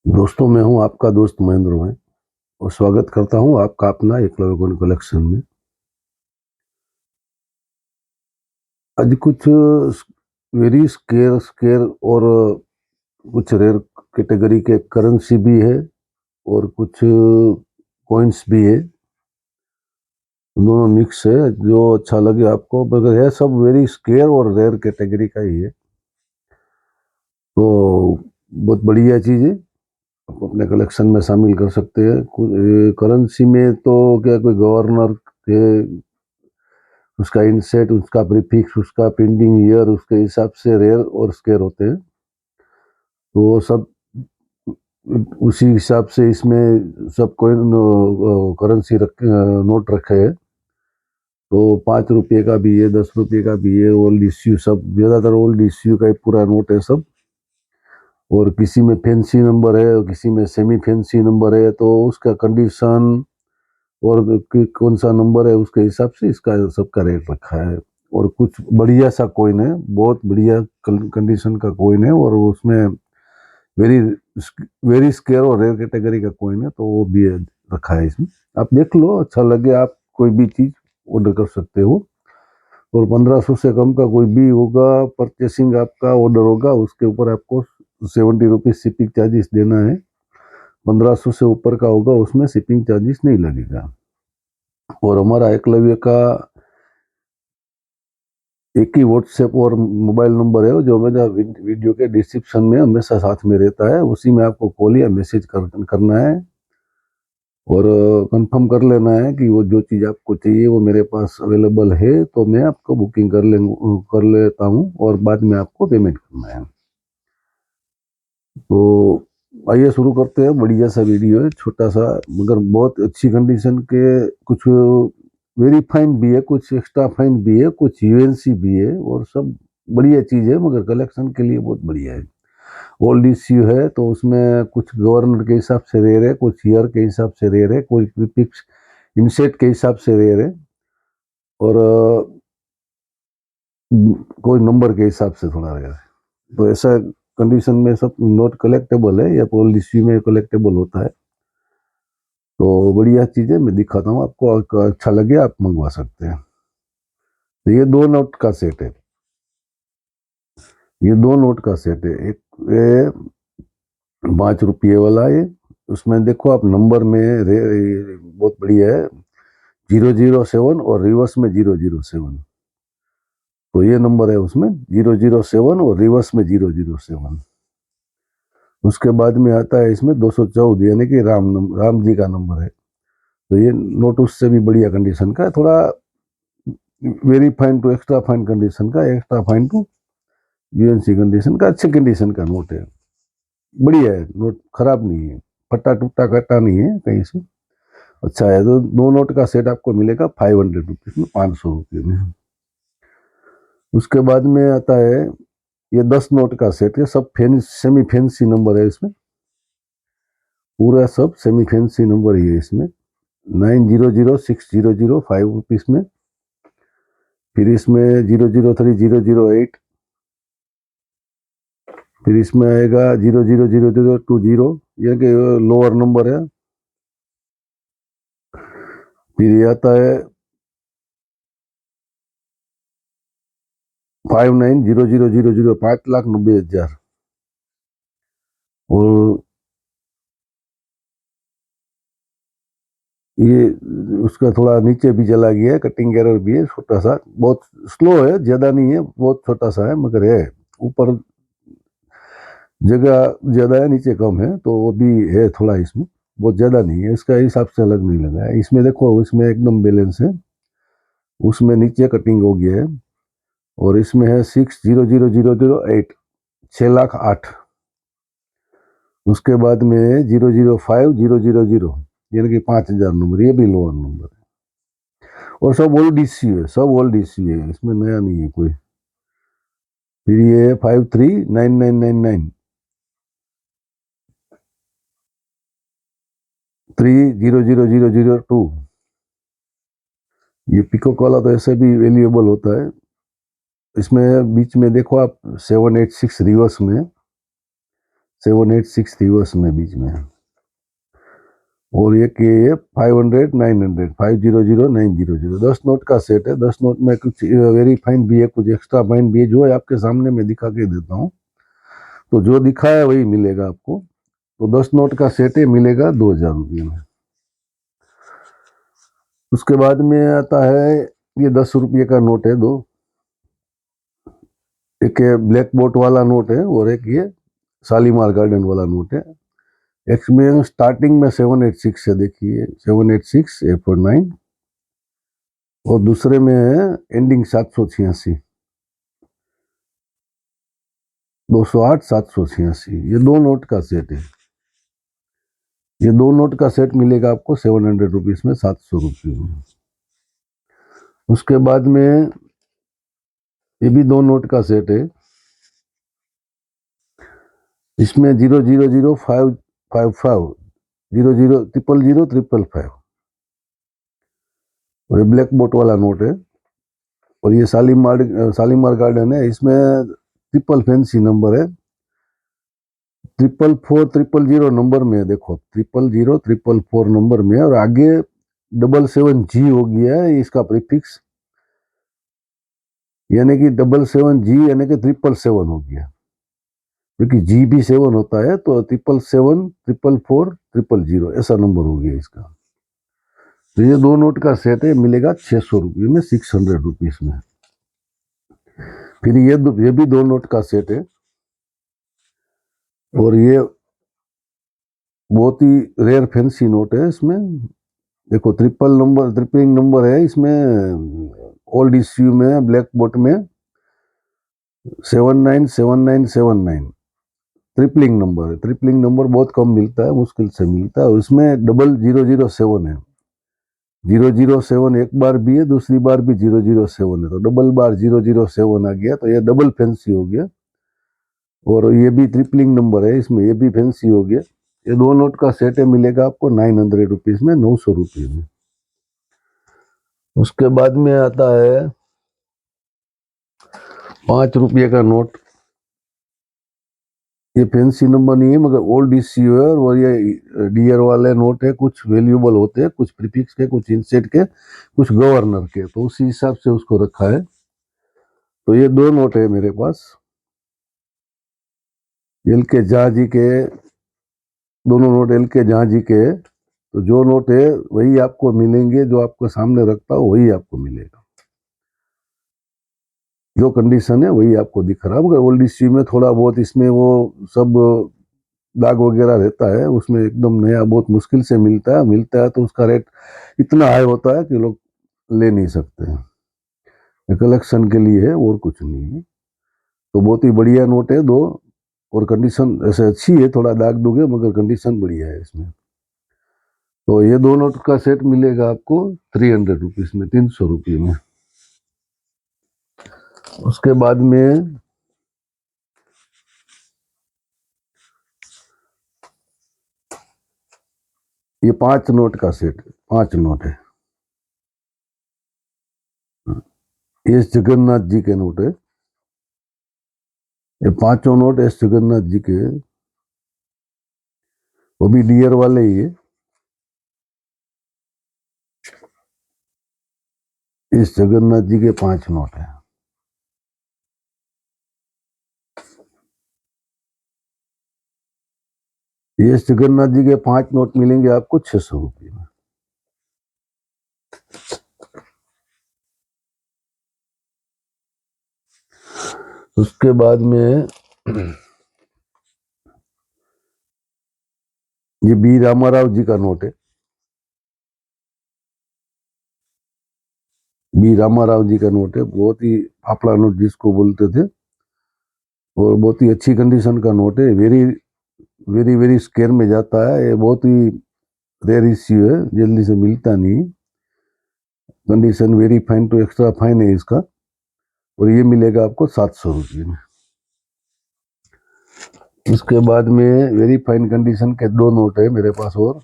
दोस्तों, मैं हूं आपका दोस्त महेंद्र भाई और स्वागत करता हूं आपका अपना एकलव्य गोल्ड कलेक्शन में। आज कुछ वेरी स्केयर स्केयर और कुछ रेयर कैटेगरी के करेंसी भी है और कुछ कॉइन्स भी है। दोनों मिक्स है, जो अच्छा लगे आपको, मगर है सब वेरी स्केयर और रेयर कैटेगरी का ही है। तो बहुत बढ़िया चीज़ है, आप अपने कलेक्शन में शामिल कर सकते हैं। करेंसी में तो क्या कोई गवर्नर के उसका इनसेट, उसका प्रीफिक्स, उसका प्रिंटिंग ईयर, उसके हिसाब से रेयर और स्केयर होते हैं। तो वो सब उसी हिसाब से इसमें सब कोई करेंसी नोट रखे हैं। तो 5 रुपये का भी है, 10 रुपये का भी है, ओल्ड इश्यू, सब ज़्यादातर ओल्ड इश्यू का ही पूरा नोट है सब। और किसी में फैंसी नंबर है और किसी में सेमी फैंसी नंबर है, तो उसका कंडीशन और कौन सा नंबर है उसके हिसाब से इसका सबका रेट रखा है। और कुछ बढ़िया सा कॉइन है, बहुत बढ़िया कंडीशन का कॉइन है, और उसमें वेरी वेरी स्केयर और रेयर कैटेगरी का कॉइन है, तो वो भी रखा है इसमें। आप देख लो, अच्छा लगे आप कोई भी चीज़ ऑर्डर कर सकते हो। और 1500 से कम का कोई भी होगा परचेसिंग आपका ऑर्डर होगा, उसके ऊपर आपको 70 रुपीज शिपिंग चार्जेस देना है। 1500 से ऊपर का होगा उसमें शिपिंग चार्जेस नहीं लगेगा। और हमारा एकलव्य का एक ही व्हाट्सएप और मोबाइल नंबर है जो मेरा वीडियो के डिस्क्रिप्शन में हमेशा साथ में रहता है, उसी में आपको कॉल या मैसेज करना है और कंफर्म कर लेना है कि वो जो चीज़ आपको चाहिए वो मेरे पास अवेलेबल है, तो मैं आपको बुकिंग कर लेता हूँ और बाद में आपको पेमेंट करना है। तो आइए शुरू करते हैं। बढ़िया सा वीडियो है, छोटा सा, मगर बहुत अच्छी कंडीशन के। कुछ वेरी फाइन भी है, कुछ एक्स्ट्रा फाइन भी है, कुछ यूएनसी भी है, और सब बढ़िया चीज़ है, मगर कलेक्शन के लिए बहुत बढ़िया है। ओल्ड इश्यू है तो उसमें कुछ गवर्नर के हिसाब से रेयर है, कुछ ईयर के हिसाब से रेयर है, कोई प्रीफिक्स इनसेट के हिसाब से रेयर है, और कोई नंबर के हिसाब से थोड़ा रेयर है। तो ऐसा कंडीशन में सब नॉट कलेक्टेबल है, या ओल्ड इश्यू में कलेक्टेबल होता है। तो बढ़िया चीज़ है, मैं दिखाता हूँ आपको, अच्छा लगे आप मंगवा सकते हैं। तो ये 2 नोट का सेट है, ये 2 नोट का सेट है। एक ये 5 रुपये वाला है, उसमें देखो आप नंबर में बहुत बढ़िया है, 007 और रिवर्स में 007। तो ये नंबर है उसमें 007 और रिवर्स में 007। उसके बाद में आता है इसमें 214, यानी कि राम जी का नंबर है। तो ये नोट उससे भी बढ़िया कंडीशन का है, थोड़ा very fine to extra fine condition का, extra fine to UNC condition का, अच्छे कंडीशन का नोट है। बढ़िया है नोट, खराब नहीं है, फटा टूटा कटा नहीं है कहीं से, अच्छा है। तो 2 नोट का सेट आपको मिलेगा 500 रुपीज में, 500 रुपये में। उसके बाद में आता है ये 10 नोट का सेट है, सब सेमी फैंसी नंबर है इसमें, पूरा सब सेमी फैंसी नंबर ही है इसमें। 900600 5 रुपीज में। फिर इसमें 003 008, फिर इसमें आएगा 000020, ये कि लोअर नंबर है। फिर ये आता है 590000, 5,90,000। और ये उसका थोड़ा नीचे भी चला गया है, कटिंग एरर भी है छोटा सा, बहुत स्लो है, ज्यादा नहीं है, बहुत छोटा सा है, मगर है। ऊपर जगह ज्यादा है, नीचे कम है, तो वो भी है थोड़ा इसमें, बहुत ज्यादा नहीं है, इसका हिसाब से अलग नहीं लगा है। इसमें देखो, इसमें एकदम बैलेंस है, उसमें नीचे कटिंग हो गया है। और इसमें है 600008, 6,08,000। उसके बाद में 005000, यानी कि 5,000 नंबर, ये भी लोअर नंबर है। और सब ओल्ड इश्यू है, सब ओल्ड इश्यू है, इसमें नया नहीं है कोई। फिर ये 539999, 300002। ये पिकॉक वाला तो ऐसे भी वैल्यूएबल होता है। इसमें बीच में देखो आप 786 रिवर्स में, 786 थी उसमें बीच में। और ये 500 900 500 900 10 नोट का सेट है। 10 नोट में कुछ वेरी फाइन भी है, कुछ एक्स्ट्रा फाइन भी है, जो है आपके सामने मैं दिखा के देता हूँ। तो जो दिखा है वही मिलेगा आपको। तो 10 नोट का सेट है, मिलेगा 2000 रुपये में। उसके बाद में आता है ये 10 रुपये का नोट है दो। एक ब्लैक बोर्ड वाला नोट है और एक ये शालीमार गार्डन वाला नोट है। इसमें स्टार्टिंग में 786 है, देखिए 786 849, और दूसरे में है एंडिंग 786, 208 786। ये दो नोट का सेट है। ये दो नोट का सेट मिलेगा आपको 700 रुपीज में, 700 रुपये में। उसके बाद में ये भी दो नोट का सेट है। इसमें 000555 00000055 और ये ब्लैक बोर्ड वाला नोट है। और ये शालीमार गार्डन है। इसमें ट्रिपल फैंसी नंबर है, 444 नंबर में है। देखो 000 नंबर में है, और आगे 77G हो गया है इसका प्रीफिक्स, यानी कि 77G यानी कि 777 हो गया, क्योंकि जी भी 7 होता है, तो 777 444 000 ऐसा नंबर हो गया इसका। तो ये दो नोट का सेट है, मिलेगा 600 रुपये में, 600 रुपीज में। फिर ये भी दो नोट का सेट है, और ये बहुत ही रेयर फैंसी नोट है। इसमें देखो ट्रिपलिंग नंबर है इसमें। ओल्ड इश्यू में ब्लैक बोर्ड में 797979 ट्रिपलिंग नंबर है। ट्रिपलिंग नंबर बहुत कम मिलता है, मुश्किल से मिलता है। उसमें 0007 है। 007 एक बार भी है, दूसरी बार भी 007 है, तो डबल बार 007 आ गया, तो ये डबल फैंसी हो गया। और ये भी ट्रिपलिंग नंबर है इसमें, ये भी फैंसी हो गया। ये दो नोट का सेट है, मिलेगा आपको 900 रुपीज में, 900 रुपये में। उसके बाद में आता है 5 रुपये का नोट। ये फैंसी नंबर नहीं है, मगर ओल्ड इश्यू है, और ये डीयर वाले नोट है। कुछ वैल्यूएबल होते हैं, कुछ प्रीफिक्स के, कुछ इंसेट के, कुछ गवर्नर के, तो उसी हिसाब से उसको रखा है। तो ये दो नोट है मेरे पास, एल के जहाँ जी के, दोनों नोट एल के जहाँ जी के। तो जो नोट है वही आपको मिलेंगे, जो आपको सामने रखता हो वही आपको मिलेगा, जो कंडीशन है वही आपको दिख रहा है। मगर ओल्ड इश्यू में थोड़ा बहुत इसमें वो सब दाग वगैरह रहता है, उसमें एकदम नया बहुत मुश्किल से मिलता है तो उसका रेट इतना हाई होता है कि लोग ले नहीं सकते हैं। कलेक्शन के लिए है और कुछ नहीं है। तो बहुत ही बढ़िया नोट है दो, और कंडीशन ऐसे अच्छी है, थोड़ा दाग दुगे मगर कंडीशन बढ़िया है इसमें। तो ये दो नोट का सेट मिलेगा आपको 300 रुपीज में, 300 रुपये में। उसके बाद में ये 5 नोट का सेट, 5 नोट है। ये जगन्नाथ जी के नोट है। ये पांचों नोट एस जगन्नाथ जी के, वो भी डियर वाले ही है। इस जगन्नाथ जी के 5 नोट है। ये जगन्नाथ जी के 5 नोट मिलेंगे आपको 600 रुपये में। उसके बाद में ये बी रामाराव जी का नोट है। बी रामाराव जी का नोट है, बहुत ही फाफड़ा नोट जिसको बोलते थे, और बहुत ही अच्छी कंडीशन का नोट है। वेरी वेरी वेरी स्केयर में जाता है, ये बहुत ही रेयर इश्यू है, जल्दी से मिलता नहीं। Condition very fine to extra fine है इसका, और ये मिलेगा आपको 700 रुपये में। उसके बाद में वेरी फाइन कंडीशन के दो नोट है मेरे पास, और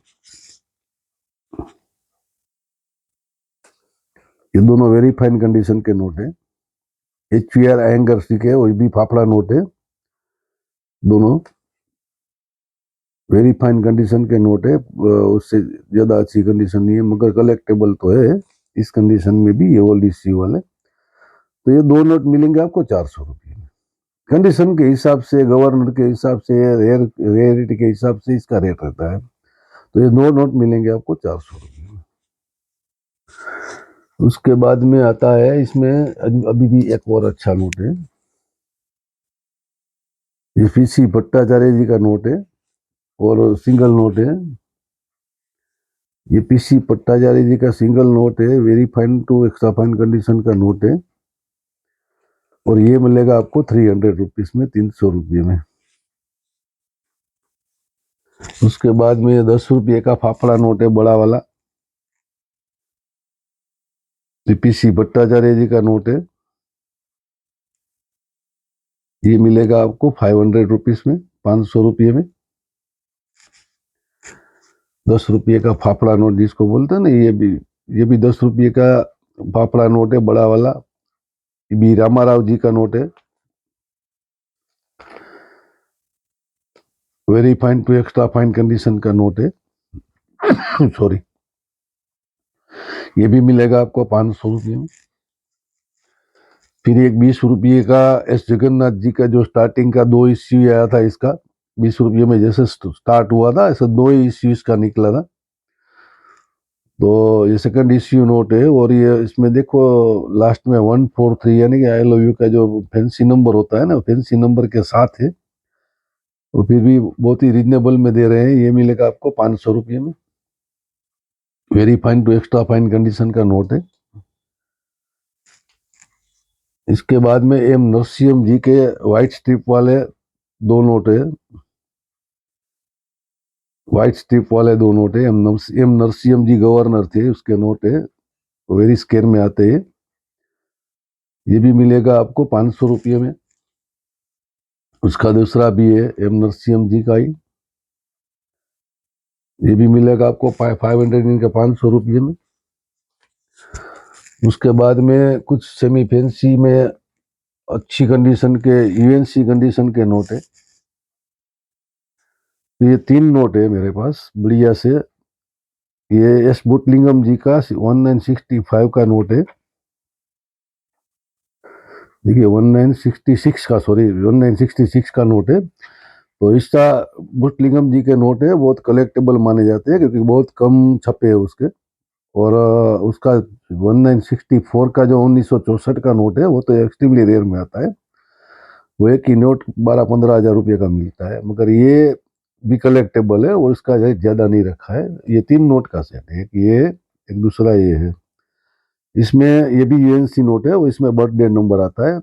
ये दोनों वेरी फाइन कंडीशन के नोट है। HPR एंगर के, वो भी फाफड़ा नोट है दोनों। वेरी फाइन कंडीशन के नोट है, उससे ज़्यादा अच्छी कंडीशन नहीं है, मगर कलेक्टेबल तो है इस कंडीशन में भी, ये ओल्ड इश्यू वाले। तो ये 2 नोट मिलेंगे आपको 400 रुपये में। कंडीशन के हिसाब से, गवर्नर के हिसाब से, रेयरिटी के हिसाब से इसका रेट रहता है। तो ये 2 नोट मिलेंगे आपको 400 रुपये में। उसके बाद में आता है इसमें अभी भी एक और अच्छा नोट है, ये पीसी भट्टाचार्य जी का नोट है और सिंगल नोट है। ये पीसी भट्टाचार्य जी का सिंगल नोट है, very fine to extra fine condition का नोट है, और ये मिलेगा आपको 300 रुपीज में, 300 रुपये में। उसके बाद में 10 रुपये का फाफड़ा नोट है, बड़ा वाला, पीसी भट्टाचार्य जी का नोट है। ये मिलेगा आपको 500 रुपीज में, 500 रुपये में। 10 रुपये का फाफड़ा नोट जिसको बोलते हैं ना, ये भी 10 रुपये का फाफड़ा नोट है, बड़ा वाला। ये भी रामाराव जी का नोट है, very fine to extra fine condition का नोट है। सॉरी, ये भी मिलेगा आपको 500 रुपये में। फिर एक 20 रुपये का एस जगन्नाथ जी का जो स्टार्टिंग का 2 इश्यू आया था इसका, 20 रुपये में जैसे स्टार्ट हुआ था ऐसा 2 ही इश्यू इसका निकला था। तो ये सेकंड इश्यू नोट है, और ये इसमें देखो लास्ट में 143 यानी कि आई लव यू का जो फैंसी नंबर होता है ना, फैंसी नंबर के साथ है। तो फिर भी बहुत ही रिजनेबल में दे रहे हैं। ये मिलेगा आपको 500 रुपये में, very fine to extra fine condition का नोट है। इसके बाद में एम नरसिम्हा जी के व्हाइट स्ट्रिप वाले 2 नोट है, व्हाइट स्ट्रिप वाले 2 नोट है। एम नरसिम्हा जी गवर्नर थे, उसके नोट है, वेरी स्केयर में आते हैं। ये भी मिलेगा आपको 500 रुपये में। उसका दूसरा भी है एम नरसिम्हा जी का ही, ये भी मिलेगा आपको 500 इनका 500 रुपये में। उसके बाद में कुछ सेमी फैंसी में अच्छी कंडीशन के यूएनसी कंडीशन के नोट है। ये 3 नोट है मेरे पास बढ़िया से। ये एस बुटलिंगम जी का 1965 का नोट है, देखिए 1966 का नोट है। तो इसका बुटलिंगम जी के नोट है, बहुत कलेक्टेबल माने जाते हैं क्योंकि बहुत कम छपे हैं उसके। और उसका 1964 का जो 1964 का नोट है वो तो एक्सट्रीमली रेयर में आता है, वो एक ही नोट 12-15 हजार रुपये का मिलता है, मगर ये भी कलेक्टेबल है और इसका रेट ज़्यादा नहीं रखा है। ये 3 नोट का सेट है, एक ये, एक दूसरा ये है। इसमें ये भी यूएनसी नोट है, वो इसमें बर्थडे नंबर आता है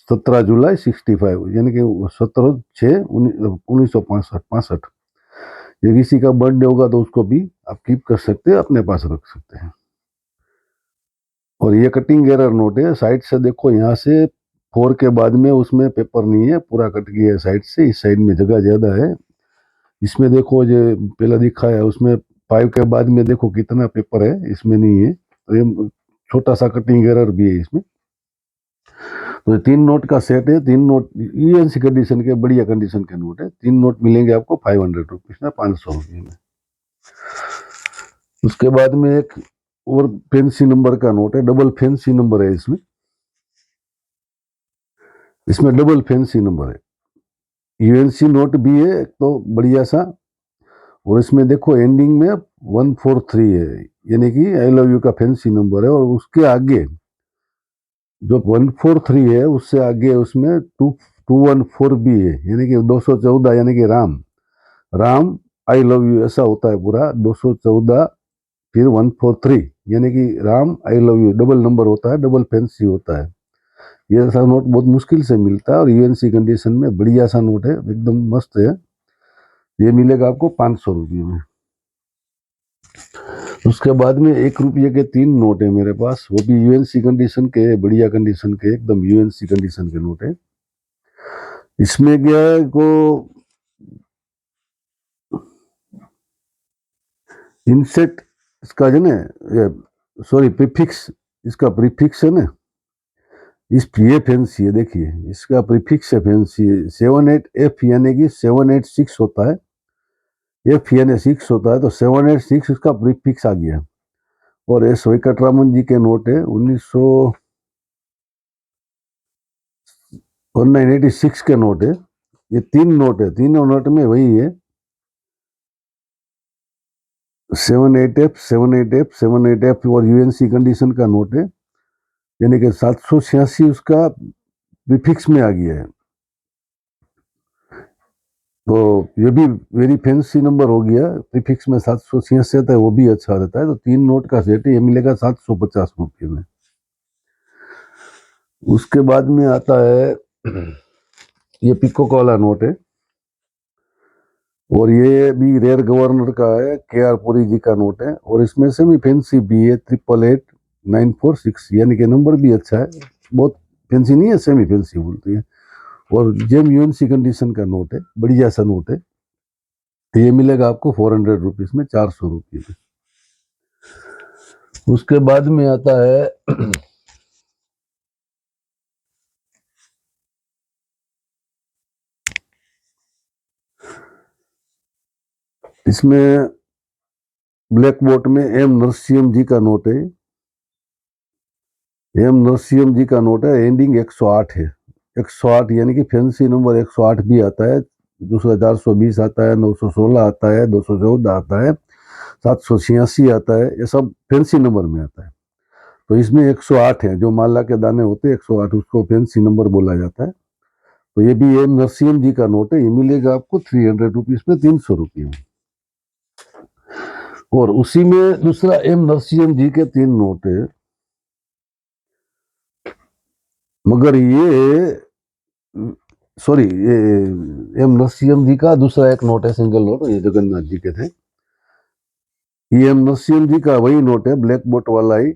17 जुलाई 65, यानी कि 17/6/1965। ये किसी का बर्थडे होगा तो उसको भी आप कीप कर सकते हैं, अपने पास रख सकते हैं। और ये कटिंग एरर नोट है, साइड से देखो, यहाँ से 4 के बाद में उसमें पेपर नहीं है, पूरा कट गया है साइड से, इस साइड में जगह ज्यादा है। इसमें देखो जो पहला दिखा है उसमें 5 के बाद में देखो कितना पेपर है, इसमें नहीं है। तो ये छोटा सा कटिंग एरर भी है इसमें। तो 3 नोट का सेट है, 3 नोट यूएनसी कंडीशन के, बढ़िया कंडीशन के नोट है। 3 नोट मिलेंगे आपको 500 रुपीज में, 500 रुपये में। उसके बाद में एक और फैंसी नंबर का नोट है, डबल फैंसी नंबर है इसमें, इसमें डबल फैंसी नंबर है। यूएनसी नोट भी है एक तो बढ़िया सा, और इसमें देखो एंडिंग में 143 है, यानी कि आई लव यू का फैंसी नंबर है। और उसके आगे जो 143 है उससे आगे उसमें 214 भी है, यानी कि 214, यानी कि Ram, Ram I love you ऐसा होता है पूरा 214, फिर 143, यानी कि Ram I love you, double number होता है, डबल फैंसी होता है। ये ऐसा नोट बहुत मुश्किल से मिलता है, और यूएनसी कंडीशन में बढ़िया सा नोट है, एकदम मस्त है। ये मिलेगा आपको 500 रुपये में। उसके बाद में 1 रुपये के 3 नोट है मेरे पास, वो भी यूएनसी कंडीशन के, बढ़िया कंडीशन के, एकदम यूएनसी कंडीशन के नोट है। इसमें क्या है को इनसेट इसका जो ना, सॉरी प्रीफिक्स, इसका प्रीफिक्स है ना, इस ये फैंसी है, देखिए इसका प्रीफिक्स है फैंसी 78F, यानी कि 786 होता है। एफ यानी 6 होता है, तो 786 उसका प्रीफिक्स आ गया। और एस वेंकटरामन जी के नोट है 1986 के नोट है। ये 3 नोट है, तीनों नोट में वही है 78F 78F 78F और यूएनसी कंडीशन का नोट है, यानी कि 786 उसका प्रीफिक्स में आ गया है। तो ये भी वेरी फैंसी नंबर हो गया, प्रीफिक्स में 766 है, वो भी अच्छा रहता है। तो 3 नोट का सेट है, ये मिलेगा 750 रुपये में। उसके बाद में आता है ये पिकोक वाला नोट है, और ये भी रेयर गवर्नर का है, KR पुरी जी का नोट है, और इसमें से भी फैंसी भी है 888946, यानी कि नंबर भी अच्छा है, बहुत फैंसी नहीं है, सेमी फैंसी बोलती है। और जेम यूएनसी कंडीशन का नोट है, बढ़िया सा नोट है। ये मिलेगा आपको 400 रुपीज में, 400 रुपये में। उसके बाद में आता है इसमें ब्लैक बोर्ड में एम नरसिम्हा जी का नोट है। एम नरसिम्हा जी का नोट है, एंडिंग 108 है। 108 यानी कि फैंसी नंबर 108 भी आता है, दूसरा 420 आता है, 916 आता है, 214 आता है, 786 आता है, ये सब फैंसी नंबर में आता है। तो इसमें 108 है, जो माला के दाने होते हैं 108, उसको फैंसी नंबर बोला जाता है। तो ये भी एम नरसिम्हा जी का नोट है, ये मिलेगा आपको 300 रुपीज में, 300 रुपये में। और उसी में दूसरा एम नरसिम्हा जी के 3 नोट है, मगर ये सॉरी, ये एम नरसिम्हा जी का दूसरा एक नोट है, सिंगल नोट, ये जगन्नाथ जी के थे। ये एम नरसिम्हा जी का वही नोट है, ब्लैक बोट वाला ही,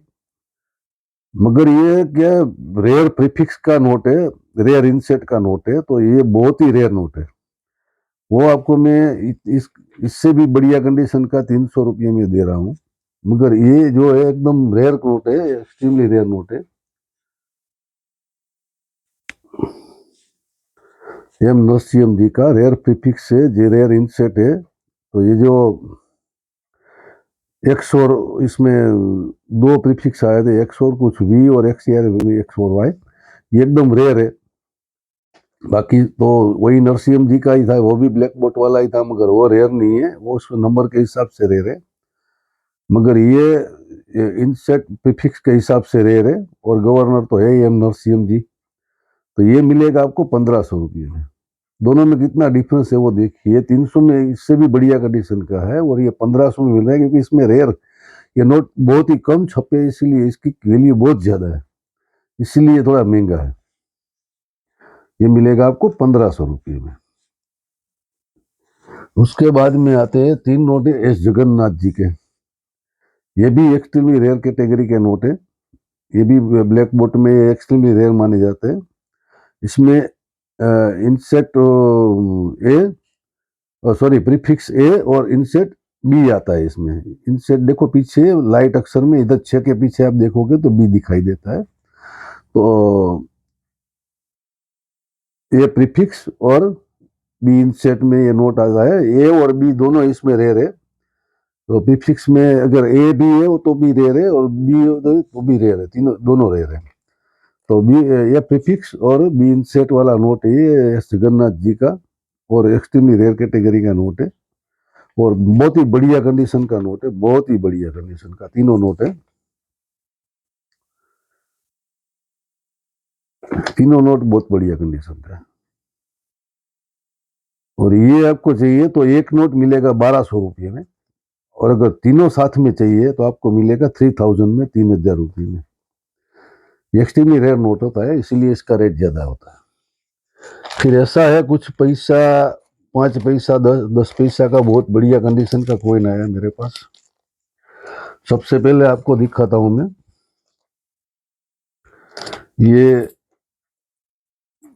मगर ये क्या रेयर प्रीफिक्स का नोट है, रेयर इनसेट का नोट है, तो ये बहुत ही रेयर नोट है। वो आपको मैं इससे भी बढ़िया कंडीशन का 300 रुपये में दे रहा हूँ, मगर ये जो है एकदम रेयर नोट है, एक्सट्रीमली रेयर नोट है। एम नरसिम्हा जी का रेयर प्रीफिक्स है, जे रेयर इनसेट है। तो ये जो एक्स और इसमें 2 प्रीफिक्स आए थे, एक्स और कुछ वी और एक्स, एक्स और वाई, ये एकदम रेयर है। बाकी तो वही नरसिम्हा जी का ही था, वो भी ब्लैक बोट वाला ही था, मगर वो रेयर नहीं है, वो उस नंबर के हिसाब से रेयर है। मगर ये इनसेट प्रीफिक्स के हिसाब से रेयर है, और गवर्नर तो है ही एम नरसिम्हा जी। तो ये मिलेगा आपको 1500 रुपये में। दोनों में कितना डिफरेंस है वो देखिए, 300 में इससे भी बढ़िया कंडीशन का है, और ये 1500 में मिल रहा है, क्योंकि इसमें रेयर, ये नोट बहुत ही कम छपे, इसलिए इसकी वैल्यू बहुत ज्यादा है, इसलिए थोड़ा महंगा है। ये मिलेगा आपको 1500 रुपये में। उसके बाद में आते हैं 3 नोट है एस जगन्नाथ जी के। ये भी एक्सट्रीमली रेयर कैटेगरी के नोट है, ये भी ब्लैक बोर्ड में एक्सट्रीमली रेयर माने जाते हैं। इसमें इंसेट ए, सॉरी, प्रीफिक्स ए और इंसेट बी आता है इसमें। इंसेट देखो पीछे लाइट अक्षर में, इधर 6 के पीछे आप देखोगे तो बी दिखाई देता है। तो ये प्रीफिक्स और बी इंसेट में ये नोट आता है। ए और बी दोनों इसमें रेयर है। तो प्रीफिक्स में अगर ए भी है वो तो भी रेयर है, और बी तो भी रेयर है, तीनों दोनों रेयर है। तो बी, ये प्रीफिक्स और बी इंसेट वाला नोट है ये जगन्नाथ जी का, और एक्सट्रीमली रेयर कैटेगरी का नोट है, और बहुत ही बढ़िया कंडीशन का नोट है, बहुत ही बढ़िया कंडीशन का तीनों नोट है। तीनों नोट बहुत बढ़िया कंडीशन का है। और ये आपको चाहिए तो एक नोट मिलेगा 1200 रुपये में, और अगर तीनों साथ में चाहिए तो आपको मिलेगा 3000 में, 3000 रुपये में। एक्सट्रीमली रेयर नोट होता है, इसीलिए इसका रेट ज्यादा होता है। फिर ऐसा है कुछ पैसा, 5 पैसा, 10 पैसा का बहुत बढ़िया कंडीशन का कॉइन आया मेरे पास। सबसे पहले आपको दिखाता हूं मैं, ये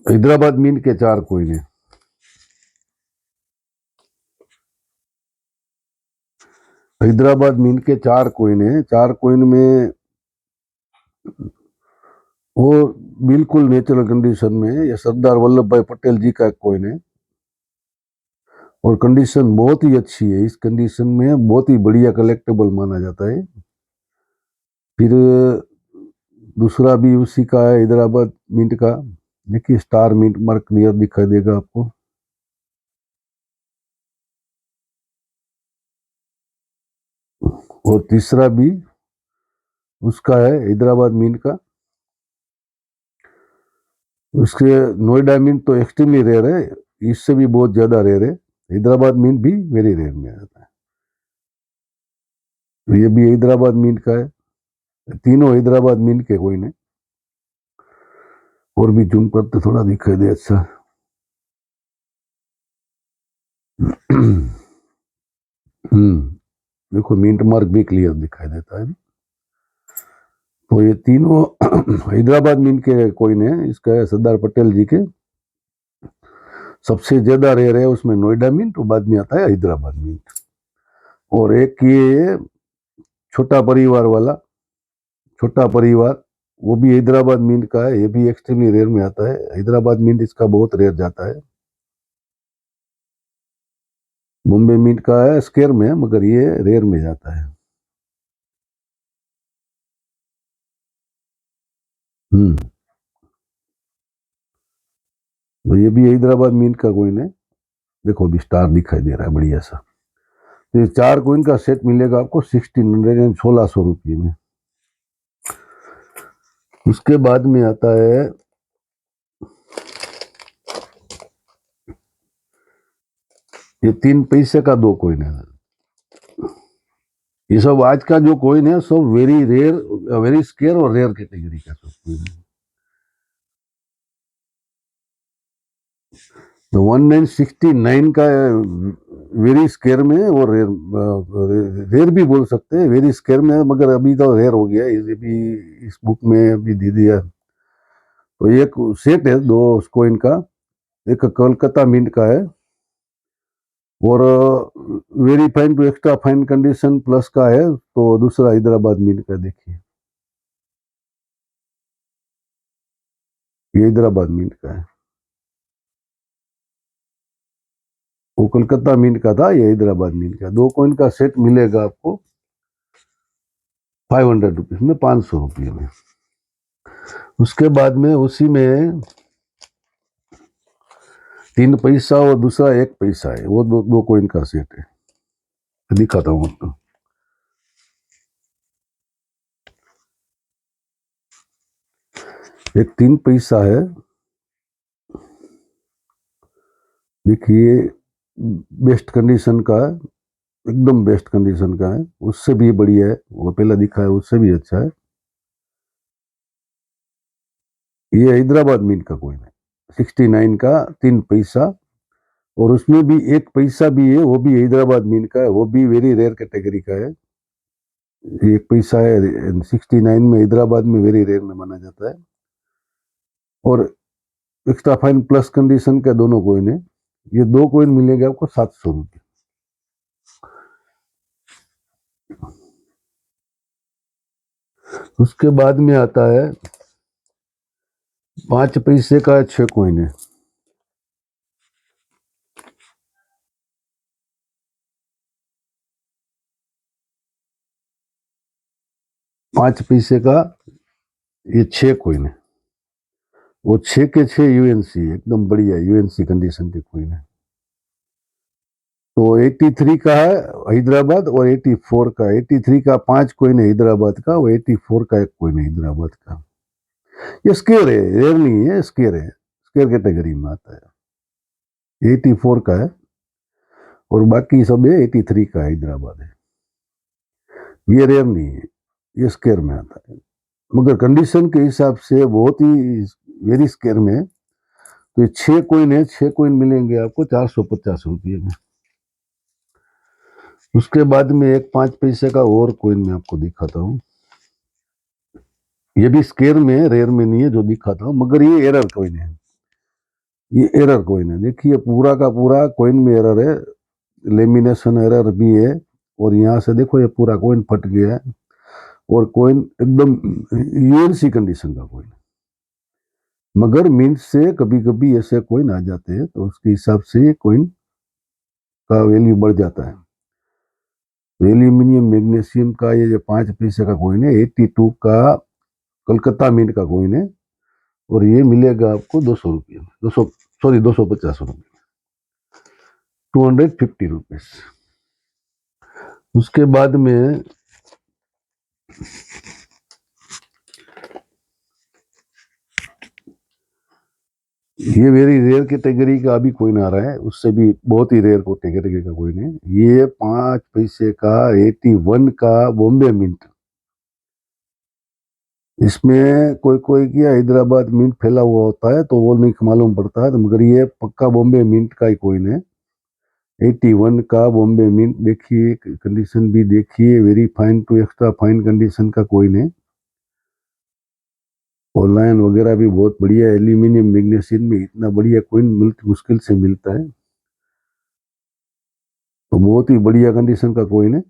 हैदराबाद मिंट के 4 कॉइन है। हैदराबाद मिंट के 4 कॉइन है। 4 कॉइन में वो बिल्कुल नेचुरल कंडीशन में है। ये सरदार वल्लभ भाई पटेल जी का एक कॉइन है, और कंडीशन बहुत ही अच्छी है, इस कंडीशन में बहुत ही बढ़िया कलेक्टेबल माना जाता है। फिर दूसरा भी उसी का है, हैदराबाद मिंट का। देखिए स्टार मिंट मार्क क्लियर दिखाई देगा आपको। और तीसरा भी उसका है, हैदराबाद मिंट का। उसके नोएडा मिंट तो एक्सट्रीमली रेयर है, इससे भी बहुत ज्यादा रेयर है। हैदराबाद मिंट भी वेरी रेयर में आता है। तो ये भी हैदराबाद मिंट का है। तीनों हैदराबाद मिंट के कोइन है। और भी जूम करते थोड़ा दिखाई दे अच्छा। देखो मिंट मार्क भी क्लियर दिखाई देता है। तो ये तीनों हैदराबाद मिंट के कोइन है। इसका है सरदार पटेल जी के। सबसे ज्यादा रेयर है उसमें नोएडा मिंट, और बाद में आता है हैदराबाद मिंट। और एक ये छोटा परिवार वाला, छोटा परिवार, वो भी हैदराबाद मिंट का है। ये भी एक्सट्रीमली रेयर में आता है। हैदराबाद मिंट इसका बहुत रेयर जाता है। बॉम्बे मिंट का है स्केयर में, मगर ये रेयर में जाता है। हम्म तो ये भी हैदराबाद मिंट का कोइन है। देखो अभी स्टार दिखाई दे रहा है बढ़िया सा। तो ये 4 कोइन का सेट मिलेगा आपको 1600 एंड 1600 रुपये में। उसके बाद में आता है ये 3 पैसे का 2 कोइन है। ये सब आज का जो कोइन है सब वेरी रेयर, वेरी स्केयर और रेयर कैटेगरी का सब कोइन है। तो 1969 का वेरी स्केयर में, और रेयर रेयर भी बोल सकते हैं, वेरी स्केयर में, मगर अभी तो रेयर हो गया ये भी, इस बुक में भी दे दिया। तो एक सेट है 2 कोइन का। एक कोलकाता मिंट का है, और very fine to extra fine condition plus का है। तो दूसरा हैदराबाद मिंट का देखिए, ये हैदराबाद मिंट का है। वो कोलकाता मिंट का था, ये हैदराबाद मिंट का। 2 कॉइन का सेट मिलेगा आपको 500 रुपीज में, 500 रुपये में। उसके बाद में उसी में 3 पैसा और दूसरा 1 पैसा है, वो दो कॉइन का सेट है। दिखाता हूँ आपको। एक 3 पैसा है, देखिए बेस्ट कंडीशन का है, एकदम बेस्ट कंडीशन का है। उससे भी बढ़िया है, वो पहला दिखा है उससे भी अच्छा है। ये हैदराबाद मिंट का कॉइन है, 69 का 3 पैसा। और उसमें भी 1 पैसा भी है, वो भी हैदराबाद मिंट का है, वो भी वेरी रेयर कैटेगरी का है। 1 पैसा है 69 में, हैदराबाद में वेरी रेयर में माना जाता है। और एक्स्ट्रा फाइन प्लस कंडीशन के दोनों कॉइन है। ये 2 कॉइन मिलेंगे आपको 700 रुपये। उसके बाद में आता है 5 पैसे का 6 कॉइन है। पांच पैसे का ये 6 कॉइन है। वो 6 के 6 यूएनसी, एकदम बढ़िया यूएनसी कंडीशन के कॉइन है। तो 83 का है हैदराबाद, और 84 का, 83 का 5 कॉइन है हैदराबाद का, और 84 का 1 कॉइन है हैदराबाद का। ये स्केयर है, रेयर नहीं है, स्केयर है, स्केयर कैटेगरी में आता है। 84 का है, और बाकी सब है 83 का हैदराबाद है। ये रेयर नहीं है, ये स्केयर में आता है, मगर कंडीशन के हिसाब से बहुत ही वेरी स्केयर में है। तो ये 6 कॉइन है, 6 कॉइन मिलेंगे आपको 450 रुपये में। उसके बाद में एक 5 पैसे का और कॉइन मैं आपको दिखाता हूँ। ये भी स्केयर में है, रेयर में नहीं है जो दिखाता हूँ, मगर ये एरर कॉइन है। ये एरर कॉइन है, देखिए पूरा का पूरा कॉइन में एरर है, लेमिनेशन एरर भी है। और यहाँ से देखो ये पूरा कॉइन फट गया है, और कॉइन एकदम यूएनसी कंडीशन का कॉइन। मगर मिंट से कभी कभी ऐसे कॉइन आ जाते हैं, तो उसके हिसाब से ये कॉइन का वैल्यू बढ़ जाता है। एल्यूमिनियम मैग्नीशियम का ये जो 5 पैसे का कॉइन है 82 का कलकत्ता मिंट का कॉइन है और ये मिलेगा आपको 200 रुपये में, 200 सॉरी 250 रुपये, 250 रुपीज। उसके बाद में ये वेरी रेयर कैटेगरी का अभी कॉइन आ रहा है, उससे भी बहुत ही रेयर कैटेगरी का कॉइन है। ये 5 पैसे का 81 का बॉम्बे मिंट। इसमें कोई कोई की हैदराबाद मिंट फैला हुआ होता है तो वो नहीं मालूम पड़ता है, तो मगर ये पक्का बॉम्बे मिंट का ही कॉइन है। 81 का बॉम्बे मिंट, देखिए कंडीशन भी देखिए, very fine to extra fine condition का कॉइन है और लाइन वगैरह भी बहुत बढ़िया। एल्यूमिनियम मैग्नीशियम में इतना बढ़िया कॉइन मुश्किल से मिलता है, तो बहुत ही बढ़िया कंडीशन का कॉइन है।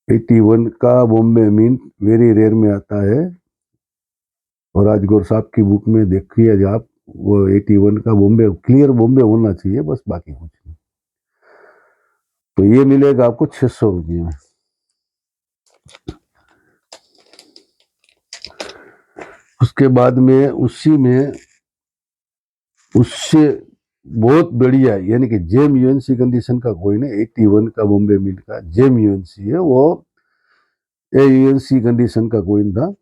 81 का बॉम्बे मिंट वेरी रेयर में आता है और आज गौर साहब की बुक में देखिए आप, वो 81 का बॉम्बे क्लियर बॉम्बे होना चाहिए, बस बाकी कुछ नहीं। तो ये मिलेगा आपको 600 रुपये में। उसके बाद में उससे बहुत बढ़िया यानी कि जेम यूएनसी कंडीशन का कॉइन है। 81 का बॉम्बे मिंट का जेम यूएनसी है, वो एयूएनसी कंडीशन का कॉइन था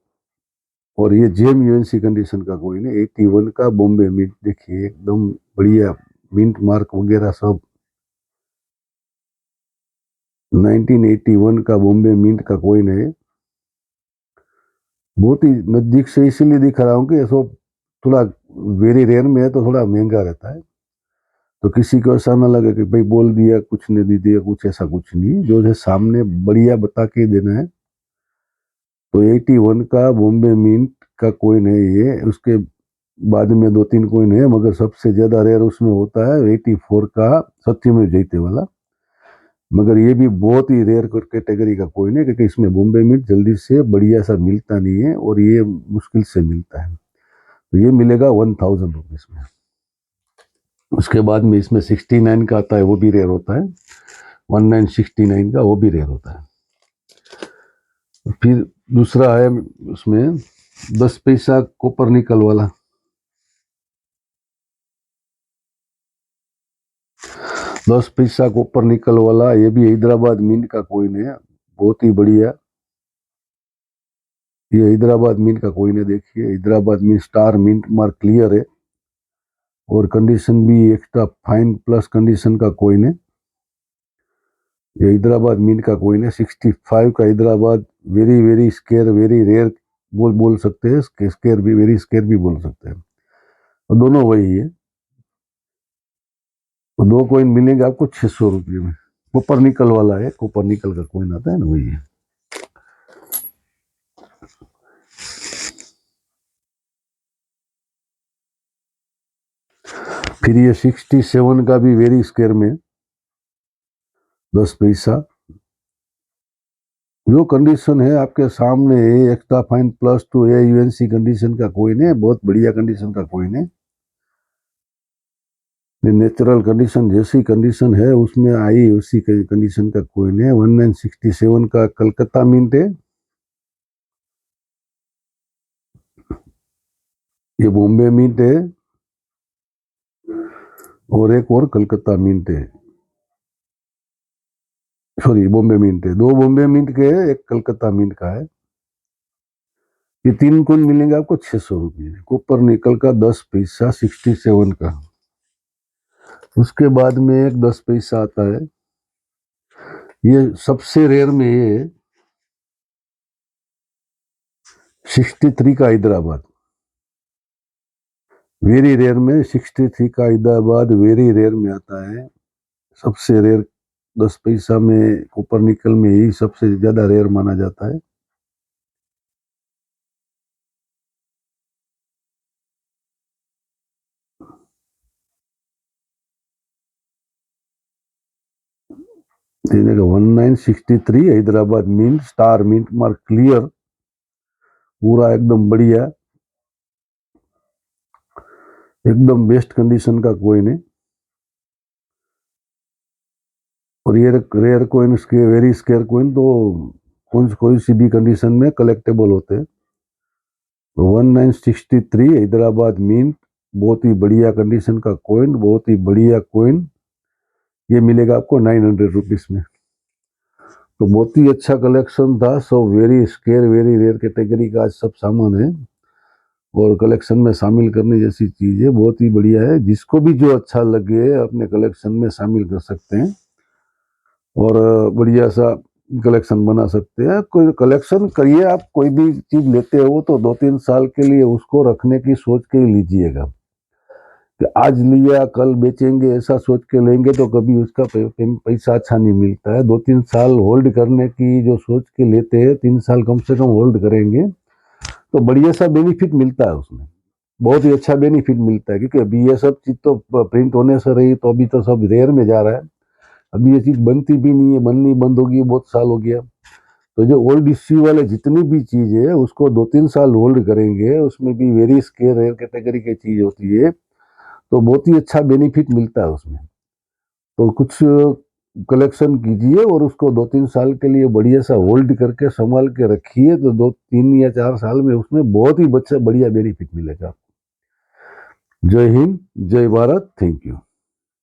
और ये जेम यूएनसी कंडीशन का कॉइन है। 81 का बॉम्बे मिंट, देखिए एकदम बढ़िया मिंट मार्क वगैरह सब। 1981 का बॉम्बे मिंट का कॉइन है, बहुत ही नजदीक से इसीलिए दिखा रहा हूँ कि ऐसा थोड़ा वेरी रेयर में है तो थोड़ा महंगा रहता है, तो किसी को ऐसा ना लगे कि भाई बोल दिया कुछ नहीं दे दिया कुछ, ऐसा कुछ नहीं, जो है सामने बढ़िया बता के देना है। तो 81 का बॉम्बे मिंट का कॉइन है ये। उसके बाद में 2-3 कॉइन है मगर सबसे ज्यादा रेयर उसमें होता है 84 का सत्यमेव जयते वाला, मगर ये भी बहुत ही रेयर कैटेगरी का कॉइन है क्योंकि इसमें बॉम्बे मिंट जल्दी से बढ़िया सा मिलता नहीं है और ये मुश्किल से मिलता है। तो ये मिलेगा 1000 रुपीज में। उसके बाद में इसमें 69 का आता है, वो भी रेयर होता है। 1969 का वो भी रेयर होता है। फिर दूसरा है उसमें 10 पैसा कॉपर निकल वाला। 10 पैसा कॉपर निकल वाला, ये भी हैदराबाद मिंट का कॉइन है, बहुत ही बढ़िया। ये हैदराबाद मिंट का कॉइन है, देखिए Hyderabad mint star mint mark clear है और कंडीशन भी एक्स्ट्रा फाइन प्लस कंडीशन का कॉइन है। ये हैदराबाद मिंट का कॉइन है। 65 का Hyderabad very very scarce very rare बोल सकते हैं, स्केयर भी वेरी स्केयर भी बोल सकते हैं, और दोनों वही है। तो दो कॉइन मिलेंगे आपको 600 रुपये में। कॉपर निकल वाला है, कॉपर निकल का कॉइन आता है ना, वही है। फिर ये 67 का भी वेरी स्केयर में 10 पैसा, जो कंडीशन है आपके सामने है, एक्स्ट्रा फाइन प्लस टू ए यूएनसी कंडीशन का कॉइन है, बहुत बढ़िया कंडीशन का कॉइन है। नेचुरल कंडीशन जैसी कंडीशन है उसमें आई उसी कंडीशन का कॉइन है। 1967 का कलकत्ता मिंट है, ये बॉम्बे मिंट है और एक और कलकत्ता मिंट है, सॉरी बॉम्बे मिंट है। दो बॉम्बे मिंट के है, एक कलकत्ता मिंट का है। ये 3 कॉइन मिलेंगे आपको 600 रुपये। कॉपर निकल का 10 पैसा 67 का। उसके बाद में एक 10 पैसा आता है, ये सबसे रेयर में ये 63 का हैदराबाद, वेरी रेयर में 63 का हैदराबाद वेरी रेयर में आता है। सबसे रेयर 10 पैसा में कॉपर निकल में यही सबसे ज्यादा रेयर माना जाता है। देखने का 1963 Hyderabad mint star mint mark clear, पूरा एकदम बढ़िया, एकदम बेस्ट कंडीशन का कॉइन है। और ये rare coin, very scarce coin तो कोई सी भी कंडीशन में कलेक्टेबल होते हैं। 1963 हैदराबाद मिंट, बहुत ही बढ़िया कंडीशन का कोइन, बहुत ही बढ़िया कोइन। ये मिलेगा आपको 900 रुपीज में। तो बहुत ही अच्छा कलेक्शन था। So very scarce very rare category का आज सब सामान है और कलेक्शन में शामिल करने जैसी चीज है, बहुत ही बढ़िया है। जिसको भी जो अच्छा लगे अपने कलेक्शन में शामिल कर सकते हैं और बढ़िया सा कलेक्शन बना सकते हैं। कोई कलेक्शन करिए, आप कोई भी चीज लेते हो तो 2-3 साल के लिए उसको रखने की सोच के लीजिएगा कि आज लिया कल बेचेंगे, ऐसा सोच के लेंगे तो कभी उसका पैसा अच्छा नहीं मिलता है। 2-3 साल होल्ड करने की जो सोच के लेते हैं, 3 साल कम से कम होल्ड करेंगे तो बढ़िया सा बेनिफिट मिलता है उसमें, बहुत ही अच्छा बेनिफिट मिलता है। क्योंकि अभी ये सब चीज तो प्रिंट होने से रही तो अभी तो सब रेयर में जा रहा है। अभी ये चीज बनती भी नहीं है, बननी बंद होगी, बहुत साल हो गया। तो जो ओल्ड इश्यू वाले जितनी भी चीज है उसको 2-3 साल होल्ड करेंगे, उसमें भी वेरी स्केयर रेयर कैटेगरी की चीज होती है तो बहुत ही अच्छा बेनिफिट मिलता है उसमें। तो कुछ कलेक्शन कीजिए और उसको 2-3 साल के लिए बढ़िया सा होल्ड करके संभाल के रखिए तो 2-3 या 4 साल में उसमें बहुत ही बढ़िया बेनिफिट मिलेगा। जय हिंद, जय भारत, थैंक यू।